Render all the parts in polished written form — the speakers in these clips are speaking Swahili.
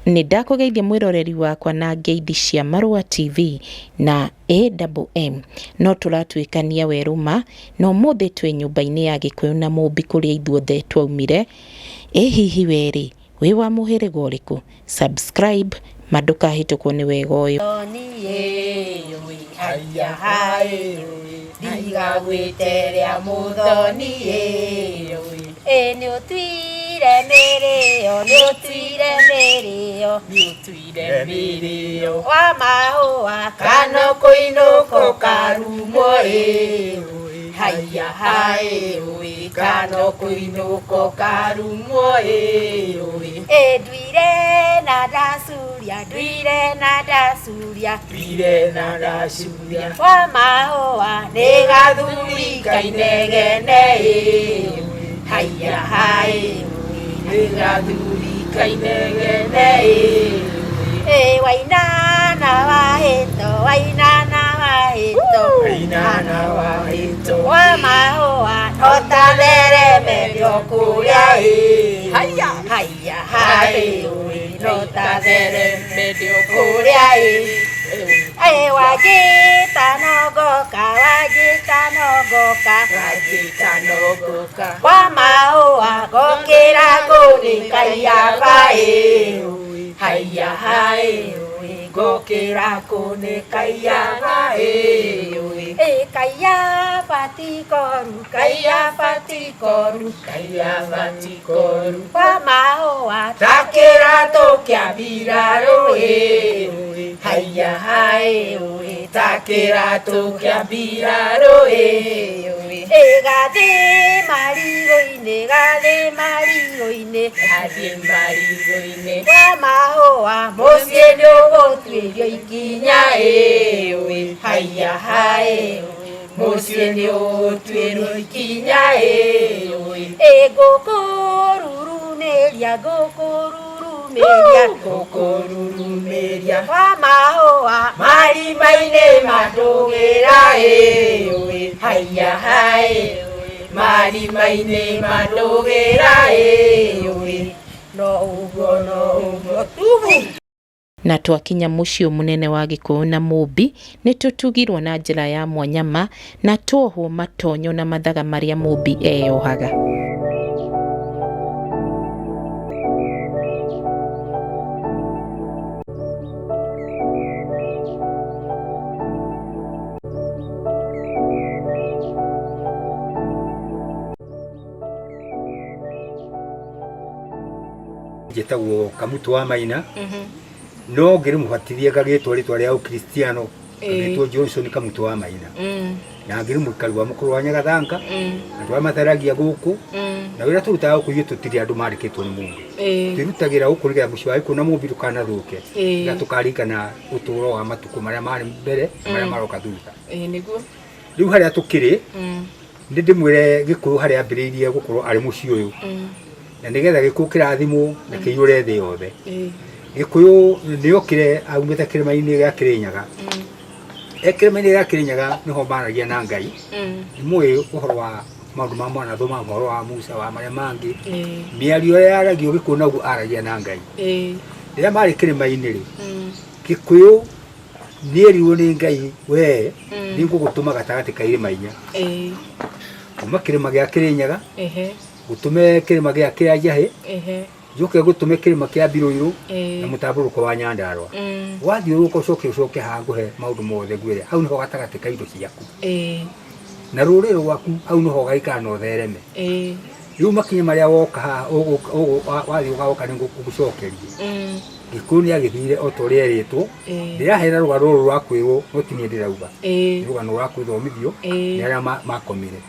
Nĩ ndakugeithia mwĩroreri wakwa na ngeithi cia Marua TV na AMM. No tũratuĩkania werũma na ũmũthĩ twĩ nyũmba-inĩ ya Gĩkũyũ na Mũmbi kũrĩa ithuothe twaumire. Hihi werĩ wĩ wa mũhĩrĩga ũrĩkũ? Subscribe mandũkahĩtũkwo nĩ wega ũyũ. Ndigagwĩterea mũthoni nĩ ũtuire mĩrĩo wa mahũa kana kũinũka karumwo haiya kana kũinũka karumwo nduire na ndacuria wa mahũa nĩ gathuri kainegene haiya nĩ gathuri kainegene wainana wahĩto wa mahũa notatheremethio kũrĩa haiya notatheremethio kũrĩa wajita nogoka wa mahũa gokĩra kũnĩkaiyaba haiya gokĩra kũnĩkaiyaba kaiyaba tikoru wa mahũa takĩra tũkĩambirarũ haiya takĩra tũkĩambirarũ gathĩ marigũ-inĩ wa mahũa mũciĩ nĩ ũgũtuĩrio ikinya haiya mũciĩ nĩ ũgũtuĩrio ikinya ngũkũrurumĩria wa mahũa marima-inĩ mandũgĩra haiya marima-inĩ mandũgĩra no ũguo tubu. Na twakinya mũciĩ mũnene wa Gĩkũyũ na Mũmbi nĩ tũtugirwo na njĩra ya mwanyama na tuohwo matonyo na mathaga marĩa Mũmbi eyohaga. Njĩtagwo Kamutu wa Maina no ngĩrĩmũbatithia ngagĩtwo rĩtwa rĩa ũkristiano ngagĩtwo Johnson Kamutu wa Maina na ngĩrĩmũikari wa mũkũrũ wa Nyagathanga andũ arĩa matharagia gũkũ na wĩra tũrutaga gũkũ ithuĩ tũtirĩ andũ marĩkĩtwo nĩ Mũmbi twĩrutagĩra gũkũ nĩgetha mũciĩ wa Gĩkũyũ na Mũmbi ndũkanathũke na tũkaririkana ũtũũro wa matukũ marĩa marĩ mbere marĩa maroka thutha. Rĩu harĩa tũkĩrĩ nĩ ndĩmwĩre Gĩkũyũ harĩa ambĩrĩirie gũkorwo arĩ mũciĩ ũyũ na nĩgetha Gĩkũyũ kĩrathimwo na kĩiyũre thĩ yothe. Gĩkũyũ nĩokire aumĩte kĩrĩma-inĩ gĩa Kĩrĩnyaga kĩrĩma-inĩ gĩa Kĩrĩnyaga nĩho maragia na Ngai. Nĩmũĩ ũhoro wa maũndũ ma mwanathoma ũhoro wa Musa wa marĩa mangĩ mĩario ĩrĩa yaragio Gĩkũyũ naguo aragia na Ngai. Rĩrĩa marĩ kĩrĩma-inĩ rĩ Gĩkũyũ nĩerirwo nĩ Ngai we nĩngũgũtũma gatagatĩ ka irĩma inya kuma kĩrĩma gĩa Kĩrĩnyaga gũtũme kĩrĩma gĩa Kĩanjahĩ njoke gũtũme kĩrĩma kĩa Mbirũirũ na mũtambũrũko wa Nyandarũa wathiũrũrũka ũcoke hangũhe maũndũ mothe ngwĩre hau nĩho gatagatĩ ka indo ciaku na rũrĩrĩ rwaku hau nĩho gaikara na ũthereme. Rĩu makinya marĩa woka haha wathiĩ ũgaoka nĩngũgũcokeria. Gĩkũyũ nĩagĩthire o ta ũrĩa erĩtwo ndĩrahera rũgano rũrũ rwa kwĩrwo no ti niĩ ndĩrauga rũgano rwa gwĩthomithio nĩ arĩa makomire.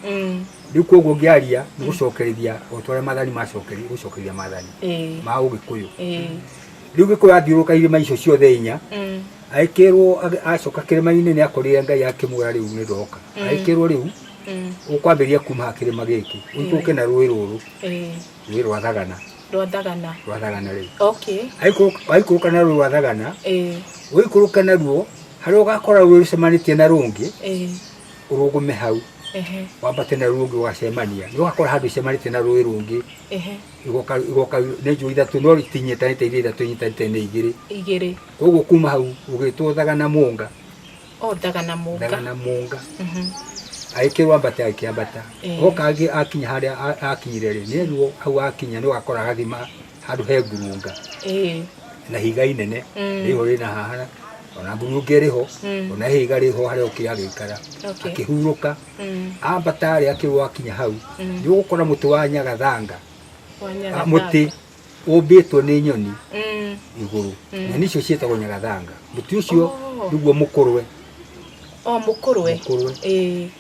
Rĩu koguo ngĩaria nĩ gũcokerithia o ta ũrĩa maathani gũcokerithia maathani ma Ũgĩkũyũ. Rĩu Gĩkũyũ athiũrũrũka irĩma icio ciothe inya agĩkĩrwo acoka kĩrĩma-inĩ nĩakorire Ngai akĩmwĩra rĩu nĩ ndoka. Agĩkĩrwo rĩu ũkwambĩrĩria kuma kĩrĩma gĩkĩ ũikũrũke na rũĩ rũrũ rũĩ rwa Thagana rĩu. Waikũrũka na rũĩ rwa Thagana ũikũrũka naruo harĩa ũgakora rũĩ rũcemanĩtie na rũngĩ ũrũgũme hau wambate na rungi ugacemania ni ugakora handu cemanite na rui rungi igoka neju ithatu no itinyitanite iria ithatu inyitanite ni igiri koguo kuma hau ugituthaga na munga Thagana munga aikirwo ambate akiambata okagi akinya haria akinyire ri ni ruo hau akinya ni ugakora gathima handu he ngurunga na higa inene riho rina hahana ona ngurunga riho ona higa riho haria ukiragikara akihuruka ambata aria akirwo akinya hau ni ugukora muti wa nyagathanga muti umbitwo ni nyoni iguru nyoni icio cietagwo nyagathanga muti ucio niguo mukurwe mukurwe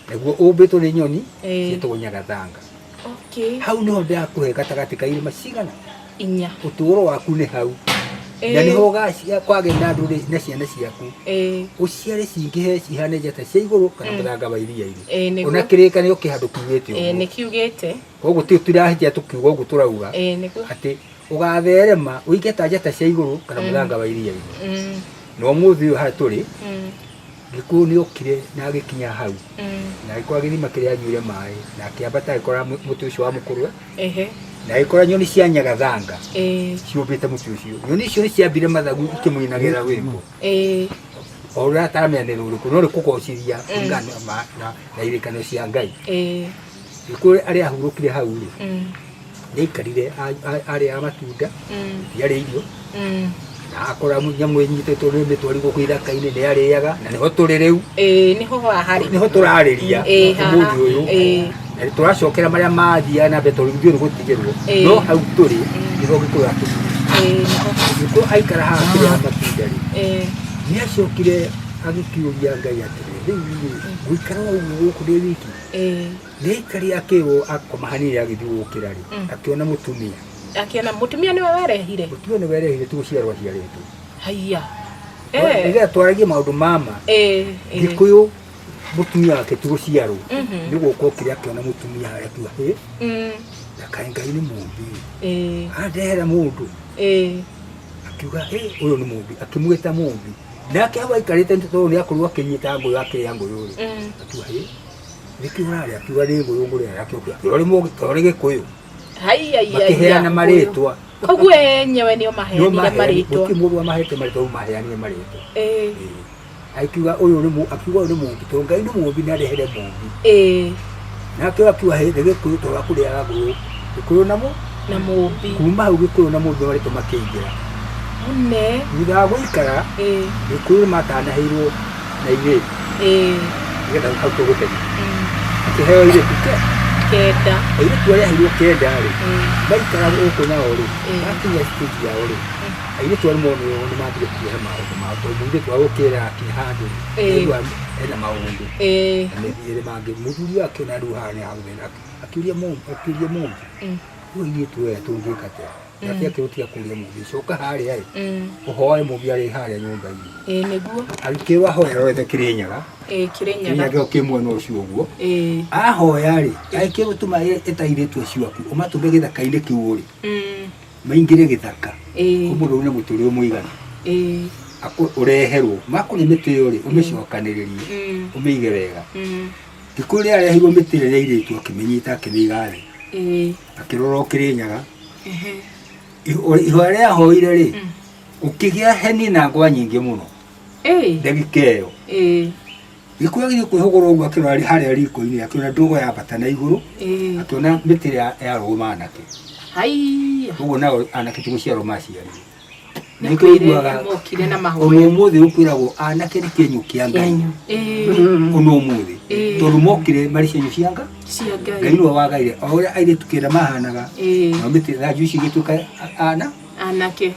niguo umbitwo ni nyoni cietagwo nyagathanga hau niho ndakuhe gatagati ka irima cigana inya uturo waku ni hau na niho gacia kwage na nduri na ciana ciaku uciare cingihe cihane jata cia iguru kana muthanga wa iria iri ona kirika ni ukihandu kiugite ni kiugite koguo ti turahijia tukiuga ugu turauga ati ugatherema uingeta jata cia iguru kana muthanga wa iria iri no muthi ha turi giku ni okire na agikinya hau na ikora githima kiria anyuire mai na akiambata ikora muti ucio wa mukurwe na ikora nyoni cia nyagathanga ciumbite muti ucio nyoni icio ni ciambire mathagu ikimuinagira wimbo ora taramya ni ruriku no rikugociria ngano na irikano cia ngai ikore aria ahurukire hau ri ni ikarire aria amatunda yari irio na akora nyamu inyititwo ni mitwari guku ithaka-ini ni ariaga na niho turi riu niho hahari niho turariria umuthi uyu na turacokera maria mathia na beto rithio ni gutigirwo no hau turi niho gikura tu niho aikara haha kiri amatunda ri ni acokire agikiuria ngai atiri riu guikara uguo guku ni wiki ni ikari akirwo akomahanire agithiukira ri akiona mutumia ni werehire mutumia ni werehire tuguciarwa ciaritwo haiya ega twaragie maundu mama gikuyu mutumia wake tuguciarwo niguo kokire akiona mutumia haria akiuga Ngai ni mumbi andehera mundu akiuga uyu ni mumbi akimwita mumbi nake aba ikarite ntoto ni akorwo akinyita nguyu yake nguyu akiuga nikiurari akiuga ni nguyu ngure akiuga uri mugi tori gikuyu makiheana maritwa koguo enyewe nio maheanire maritwa ukimurwa mahete maritwa maheanire maritwa akiuga uyu ni akiuga uyu ni mumbi to Ngai ni mumbi na arehere mumbi nake akiuga hende gikuyu to akuria nguyu gikuyu na mumbi kuma hau gikuyu na mumbi maritwa makiingira thutha wa guikara gikuyu matanaheirwo na ire ngetha hau tugutenya akiheo ire kenda ire tuaria hirio kenda ri baikara guku na ori akinya stage ya ori ire tuari mono ni mathire kuhe maundu to mundu twagukira kihandu ena maundu na ire mangi muthuri wake na ruhani hau thina akiuria mundu uyu tuwe tungikate nake kirutia kuria mundu coka haria uhoe mundu ari haria nyumba-ini niguo akirwa hoya rothe kirinyaga kirinyaga ukimwena ucio uguo ahoya ri aikirwo tuma etairitwe ciaku umatumbe githaka-ini kiu ri maingire githaka umuru ni muturi umuigana ureherwo makuri miti iyo ri umicokaniririe umiige wega gikuri aria higo mitire ria iritu akimenyita akimiga ri akirora kirinyaga iho ria hoire ri ukigia heni na ngwa nyingi muno ndagika iyo gikuagire kwihogora uguo akirora haria riko-ini akiona ndogo ya bata na iguru akiona mitire ya roma anake haiya uguo nao anake tuguciarwo maciari nikuiguaga mokire na mahoya umuthi ukwiragwo anake ni kinyu kia Ngai uno umuthi tondu mokire mari cenyu cia Ngai no wagaire oria aire tukira mahanaga no mitire thaju ici gituka anake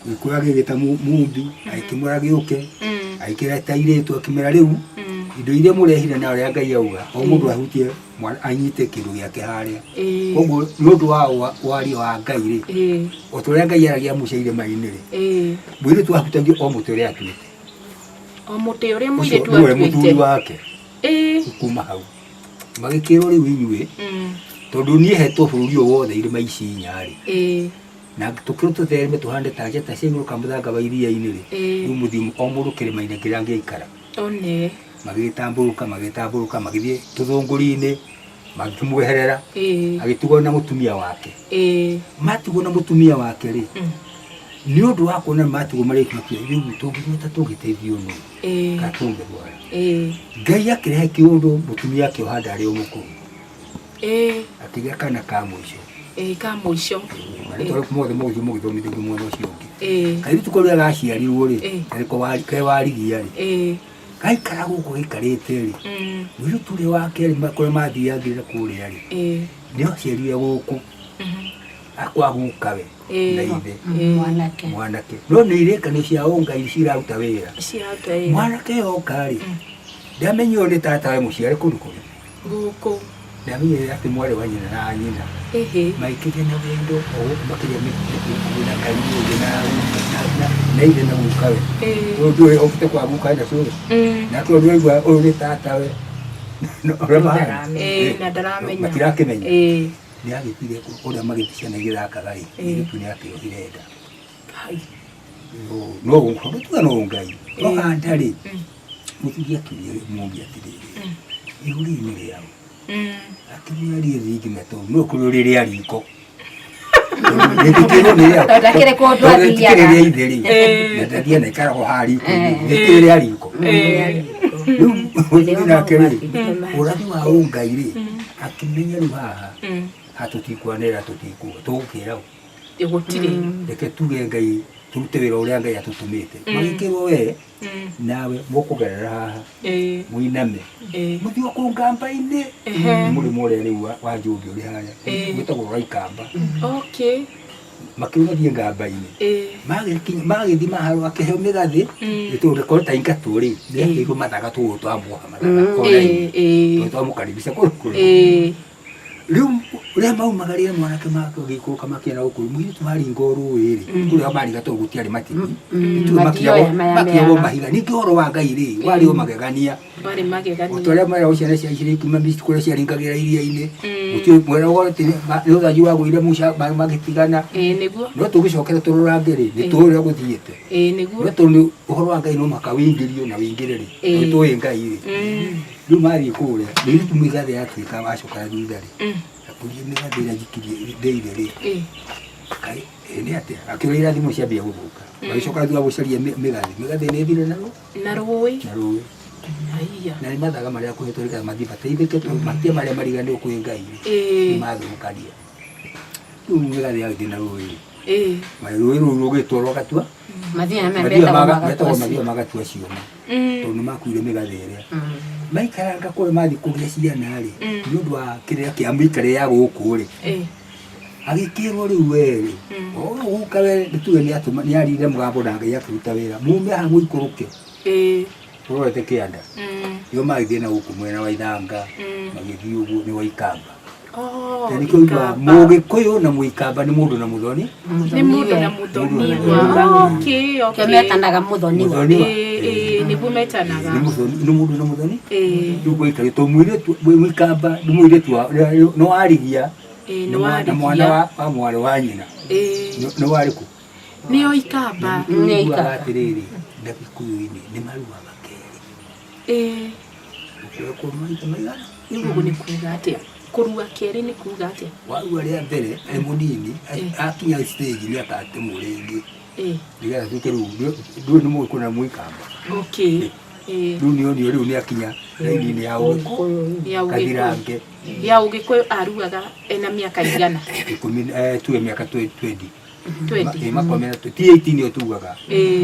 gikuagire gita mumbi aikimura giuke aikira tairetu akimera riu indo iria murehire na oria Ngai auga o mundu ahutie anyite kindu giake haria koguo nundu wa wario wa Ngai ri otoria Ngai aragia muceire maini ri mwire tu ahutagio o muti uria atuite o muti uria mwire tu atuite muthuri wake kuma hau magikirwo riu inyue tondu nie hetwo bururi o wothe irima ici inyari na tukiruta thereme tuhande taje ta cia iguru kamuthanga wa iria-ini ri riu muthi o mundu kirima-ini kiria angiikara magĩtamburuka magĩthiĩ tũthũngũri-inĩ magĩkĩmweherera agĩtigwo na mũtumia wake matigwo na mũtumia wake rĩ nĩ ũndũ wa kuona matigwo marĩkĩtie rĩu tũngĩhota tũgĩteithio nũ katũngĩrwara Ngai akĩrehe kĩũndũ mũtumia akĩoha ndarĩ o mũkũrũ akĩgĩa kana ka mũico ka mũico marĩtwa mothe mũgĩthomithĩrio mwena ũcio ũngĩ kairĩtu kau rĩrĩa gaciarirwo rĩ karĩ warigia rĩ gaikara gũkũ gĩikarĩte rĩ mũirĩtu ũrĩa wa kerĩ kũrĩa mathiagĩrĩra kũrĩa rĩ nĩo aciarire gũkũ akwaguka we na ithe mwanake no nĩ irĩkanĩro cia Ngai ciraruta wĩra mwanake yoka rĩ ndamenywo nĩ tatawe mũciare kũndũ gũkũ ndamenyire atĩ mwarĩ wa nyina na nyina maikĩrie na wendo makĩria na kairĩtu na ithe na guka we ũndũ ũyũ ũbute kwaguka na cũrũ na tondũ ũigua ũyũ nĩ tatawe na ndaramenya matirakĩmenya nĩ agĩtire ũrĩa magĩthiĩ ciana igĩthakaga rĩ mũirĩtu nĩ akĩohire nda no gũtuga no Ngai ohanda rĩ mũtumia akĩũria mũmbi atĩrĩrĩ ihũri-inĩ rĩao akĩmwĩra rĩthingĩ metũ no kũrĩ rĩrĩa riko ndakĩrĩ kũndũ athiaga rĩrĩa ithe rĩ na ndathiĩ na ikaragwo haha riko-inĩ rĩrĩa riko rĩu mũtumia nake rĩ ũrathi wa Ngai rĩ akĩmenya rĩu haha hatũtikwanĩra tũgũkĩra gũtirĩ reke tuge Ngai turute wĩra ũrĩa Ngai atũtũmĩte magĩkĩrwo we nawe mũkũgerera haha mũiname mũthiĩ kũngamba-inĩ mũrĩmo ũrĩa rĩu wa Njũngĩ ũrĩ harĩa gwĩtagwo Rwaikamba makĩrũgathiĩ ngamba-inĩ magĩthiĩ maharũ akĩheo mĩgathĩ gĩtũrĩkorwo ta ingatũ rĩ nĩakĩirwo mathaga tũgũ twamuoha mathaga twamũkaribisha kũrĩ rĩu ũrĩa maumagarire mwanake make ũgĩikũrũka makĩenda gũkũrũ mũirĩtu maringa rũĩ rĩ kũrĩa mariga tondũ gũtiarĩ matiki makĩagwo mahiga ningĩ ũhoro wa Ngai rĩ warĩ o magegania ũtorĩa mwera wa ciana cia Isiraeli kuma Misiri kũrĩa ciaringagĩra iria-inĩ gũtirĩ mwera ũgorete nĩ ũthanju wagũire Musa magĩtigana no tũgĩcokera tũrũrange rĩ nĩ tũrĩa gũthiĩte no tondũ ũhoro wa Ngai no mũhaka wĩingĩrio na wĩingĩre rĩ nĩ tũĩ Ngai rĩ rĩu mathiĩ kũrĩa mũirĩtu mĩgathĩ yatuĩka wacoka thutha rĩ akũrie mĩgathĩ ĩrĩa njikirie ndeire rĩ nĩ atĩa akĩũria irathimo ciambia gũthũka magĩcoka thutha gũcaria mĩgathĩ nĩ ĩthire na rũĩ na nĩ mathaga marĩa akũhetwo nĩgetha mathiĩ mateithĩke matia marĩa mariganĩrwo kwĩ Ngai nĩ mathũkania rĩu mĩgathĩ yagĩthiĩ na rũĩ rũĩ rũu rũgĩtwarwo gatua mathiĩ magatua cioma tondũ nĩ makuire mĩgathĩ ĩrĩa maikaranga kũrĩa mathiĩ kũgĩa ciana rĩ nĩ ũndũ wa kĩrĩa kĩa mĩikarĩre ya gũkũ rĩ agĩkĩrwo rĩu we rĩ gũka we nĩtuge nĩ arire mũgambo na Ngai akĩruta wĩra mume haha mũikũrũke ũrorete kĩanda nĩo magĩthiĩ na gũkũ mwena wa Ithanga magĩthiĩ ũguo nĩ wa Ikamba nĩkĩo igua Mũgĩkũyũ na Mũikamba nĩ mũndũ na mũthoni metanaga mũthoni nĩguo metanaga nĩ mũndũ na mũthoni rĩu gũikarĩtwo Mũikamba nĩ mũirĩtu nĩ warigia na mwana wa mwarĩ wa nyina nĩ warĩkũ nĩo Ikamba atĩrĩrĩ na Gĩkũyũ-inĩ nĩ maruaga kerĩ nĩguo nĩ kuuga atĩa kũrua kerĩ nĩ kuuga atĩa warua rĩa mbere arĩ mũnini akinya stage nĩ akatemwo rĩngĩ nĩgetha tuĩke rĩu ndũĩ nĩ mũgĩkũyũ na Mũikamba rĩu nĩonio rĩu nĩ akinya raini-inĩ ya Gathirange ya Ũgĩkũyũ aruaga ena mĩaka igana tuge mĩaka 20 makomena ti 18 nĩo tugaga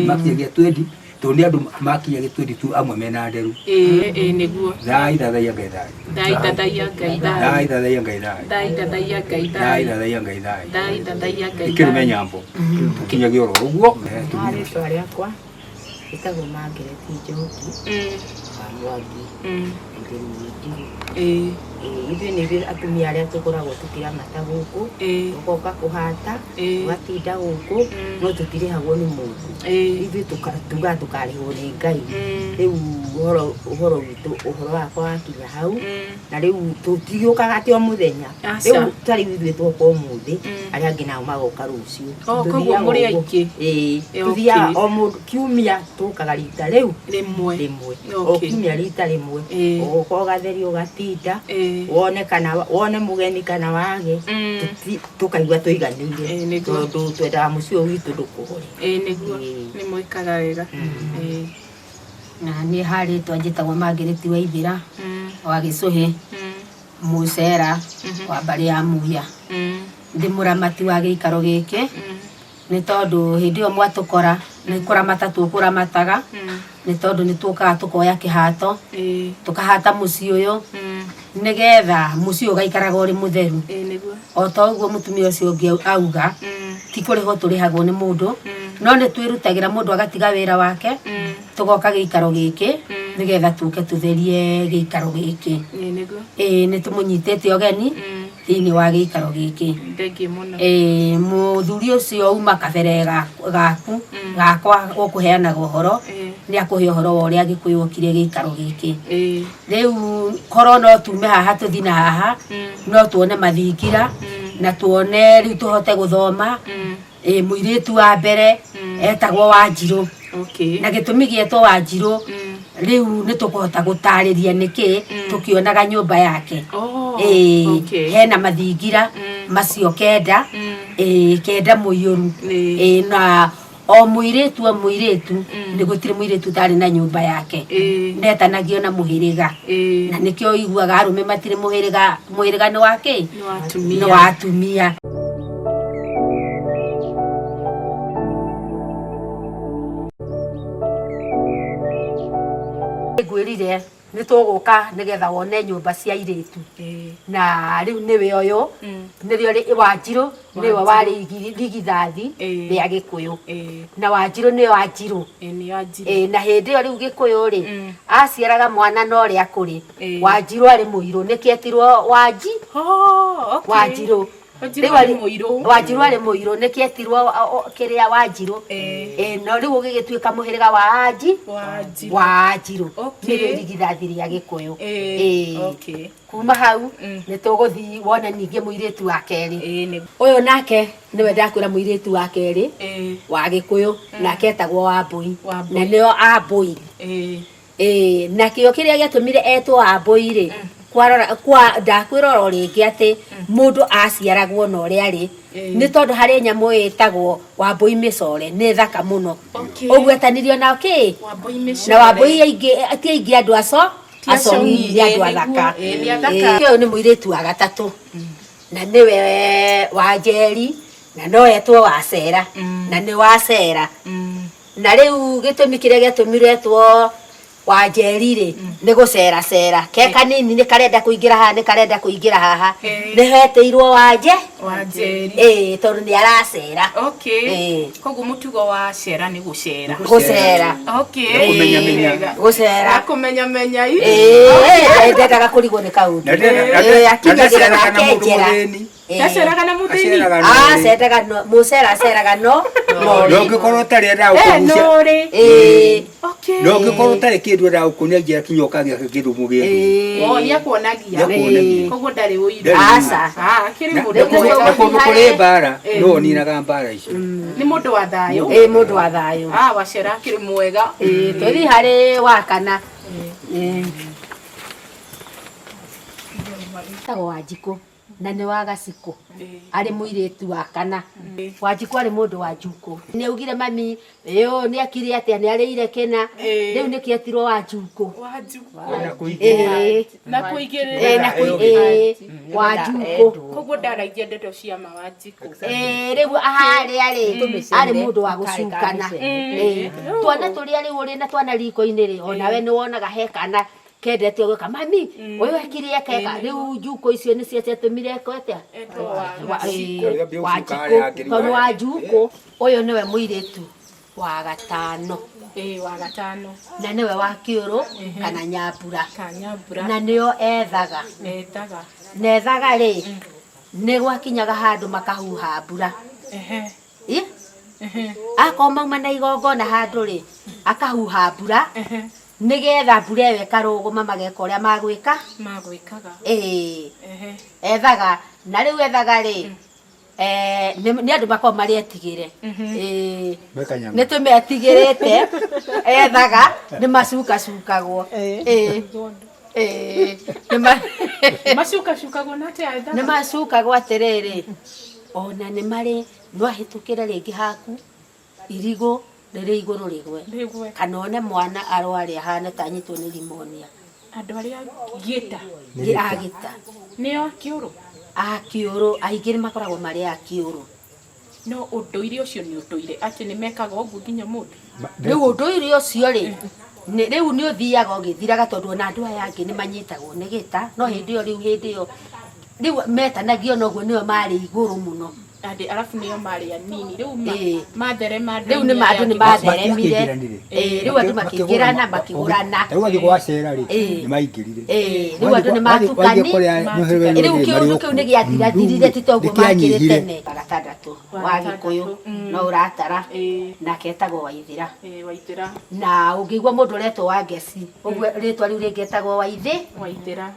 makinyagia 20 tondũ nĩ andũ makinyagia 22 amwe mena nderu nĩguo thaithathaia Ngai ikĩrume nyambo tũkinyagia oro ũguo rĩtwa rĩakwa ĩtagwo Margaret Njoki wa Mwangi ithuĩ nĩ atumia arĩa tũkoragwo tũkĩramata gũkũ tũgoka kũhata tũgatinda gũkũ no tũtirĩhagwo nĩ mũndũ ithuĩ tuga tũkarĩhwo nĩ Ngai rĩu ũhoro witũ ũhoro wakwa wakinya hau na rĩu tũtiũkaga atĩ o mũthenya rĩu tarĩ ithuĩ twoka ũmũthĩ arĩa angĩ nao magoka rũciũ koguo mũrĩ aingĩ tuthiaga o mũndũ kiumia tukaga rita riu rimwe okinya rita rimwe uko gatheri ugatinda wone mugeni kana wage tukaigua tuiganire tondu twenda mucio witu ndukuhore niguo ni mwikaga wega na ni hari twanjitagwo Margaret Waithira wa Gicuhi Mucera wa mbari ya Muya ndi muramati wa giikaro giki ni tondu hindi o mwatukora ni kuramata tukuramataga ni tondu ni tukaga tukoya kihato tukahata muci uyu nigetha muci ugaikaraga uri mutheru o to uguo mutumia ucio ungi auga ti kuriho turihagwo ni mundu no ni twirutagira mundu agatiga wira wake tugoka giikaro giki nigetha tuke tutherie giikaro giki ni tumunyitete ogeni thini wa giikaro giki muthuri ucio uma kabere gaku gakwa ukuheanaga uhoro ni akuhe uhoro wa uria Gikuyu okire giikaro giki riu koro no tume haha tuthina haha no tuone mathingira na tuone riu tuhote guthoma muiritu wa mbere etagwo Wanjiru na gitumi gietwo Wanjiru riu ni tukuhota gutariria niki tukionaga nyumba yake hena mathingira macio kenda kenda muiyuru na o muiritu ni gutire muiritu tari na nyumba yake netanagio na muhiriga na nikio iguaga arume matire muhiriga ni wake ni watumia gwirire ni tuguka nigetha wone nyumba cia iritu na riu niwe uyu nirio ri Wanjiru niwe wari ligithathi ria Gikuyu na Wanjiru ni Wanjiru na hindi yo riu Gikuyu ri aciaraga mwana no ria kuri Wanjiru ari muiru nikietirwo Wanjiru Wanjiru ari muiru nikietirwo kiria Wanjiru no riu ugigituika muhiriga wa Wanjiru nirio ligithathi ria Gikuyu kuma hau ni tuguthi wona ningi muiritu wa keri uyu nake niwe ndakwira muiritu wa keri wa Gikuyu nake etagwo Wambui na nio Ambui na kio kiria giatumire etwo Wambui ri kwa ndakwira ringi ati mundu aciaragwo no ri ari ni tondu hari nyamu etagwo Wambui Micore ni thaka muno ugwetanirio na na Wambui aingi andu acongi andu athaka kio ni muiritu wa gatatu na niwe Wanjeri na no etwo Wacera na ni Wacera na riu gitumi kiria giatumire etwo Wanjeri ri ni gucera ke kanini ni karenda kuingira haha ni heteirwo Wanjeri tondu ni aracera koguo mutugo wa cera ni gucera kumenya menya ndendaga kurigwo ni kaundu akinyagire nake njera Taceraga na muthini aceraga muceraga no ngikorwo tari enda ukugucia ngikorwo tari kindu enda ukunia ngia kinyoka gia kithumu gĩaku ni akuonagia koguo ndari uira kiri mundu kuri mbara no ninaga mbara icio ni mundu wa thayo mundu wa thayo Wacera kiri mwega tuthi hari wakana tago Wanjiku na ni wa Gaciku ari muiritu wa kana Wanjiku ari mundu wa Njuku ni augire mami ni akiri atia ni arire kina riu ni kietirwo Wanjuku na kuigirira Wanjuku koguo ndaragia ndeto cia Wanjiku riu ahari ari mundu wa gucukana twana turia riu uri na twana riko-ini ri onawe ni wonaga hekana kendete gwika mami uyu akirie kega riu Njuku icio ni cia tumire kwete Wanjiku tondu wa Njuku uyu niwe muiritu wa gatano na niwe wa Kiuru kana Nyambura na nio ethaga ri ni gwakinyaga handu makahuha mbura akoma mana igongona handu ri akahuha mbura nigetha mbura ĩyo ĩkarũgũma mageka ũrĩa magwĩkaga ethaga na rĩu ethaga rĩ nĩ andũ makoragwo marĩ etigĩre nĩ tũmetigĩrĩte ethaga nĩ macukacukagwo nĩ macukagwo atĩrĩrĩ ona nĩ marĩ no ahĩtũkĩre rĩngĩ haku irigũ rĩrĩ igũrũ rĩgwe kana one mwana arware ahane ta anyitwo nĩ limonia andũ arĩa gĩta nĩo akĩũrũ aingĩ nĩ makoragwo marĩ akĩũrũ no ũndũire ũcio nĩ ũndũire atĩ nĩ mekaga ũguo nginya mũndũ rĩu ũndũire ũcio rĩ rĩu nĩ ũthiaga ũgĩthiraga tondũ ona andũ aya angĩ nĩ manyitagwo nĩ gĩta no hĩndĩ ĩyo rĩu metanagio noguo nĩo marĩ igũrũ mũno arabu nĩo marĩ anini rĩu matherema rĩu nĩ andũ nĩ matheremire rĩu andũ makĩingĩrana makĩgũrana rĩu athiĩ gwacera rĩ nĩ maingĩrire rĩu andũ nĩ matukani rĩu kĩũndũ kĩu nĩ gĩathirathirire ti toguo makĩrĩ tene gatandatũ wa Gĩkũyũ no ũratara nake etagwo Waithĩra na ũngĩigua mũndũ ũretwo Wangeci ũguo rĩtwa rĩu rĩngĩ etagwo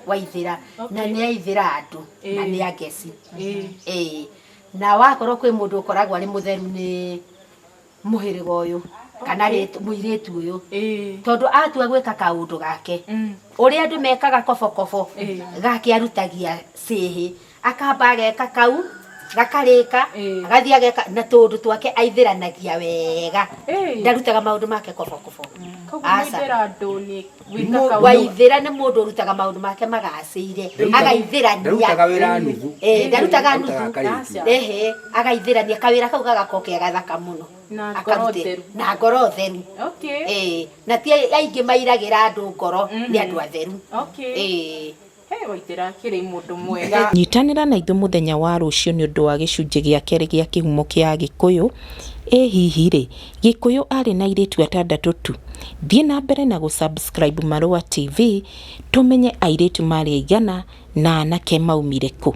Waithĩra na nĩ aithĩra andũ na nĩ Angeci na wakorwo kwĩ mũndũ ũkoragwo arĩ mũtheru nĩ mũhĩrĩga ũyũ kana mũirĩtu ũyũ tondũ atua gwĩka kaũndũ gake ũrĩa andũ mekaga kobokobo gake arutagia cĩhĩ akamba ageka kau gakarĩka agathiĩ ageka na tũndũ twake aithĩranagia wega ndarutaga maũndũ make kobokobo Waithĩra nĩ mũndũ ũrutaga maũndũ make magacĩire agaithĩrania ndarutaga nuthu agaithĩrania kawĩra kau gagakorwo gathaka mũno na ngoro theru na ti aingĩ mairagĩra andũ ngoro nĩ andũ atheru Waithĩra kĩrĩ mũndũ mwega nyitanĩra na ithuĩ mũthenya wa rũciũ nĩ ũndũ wa gĩcunjĩ gĩa kerĩ gĩa kĩhumo kĩa Gĩkũyũ hihi rĩ Gĩkũyũ arĩ na airĩtu atandatũ tu thiĩ na mbere na gũsubscribe Marũa TV tũmenye airĩtu marĩ aigana na anake maumire kũ.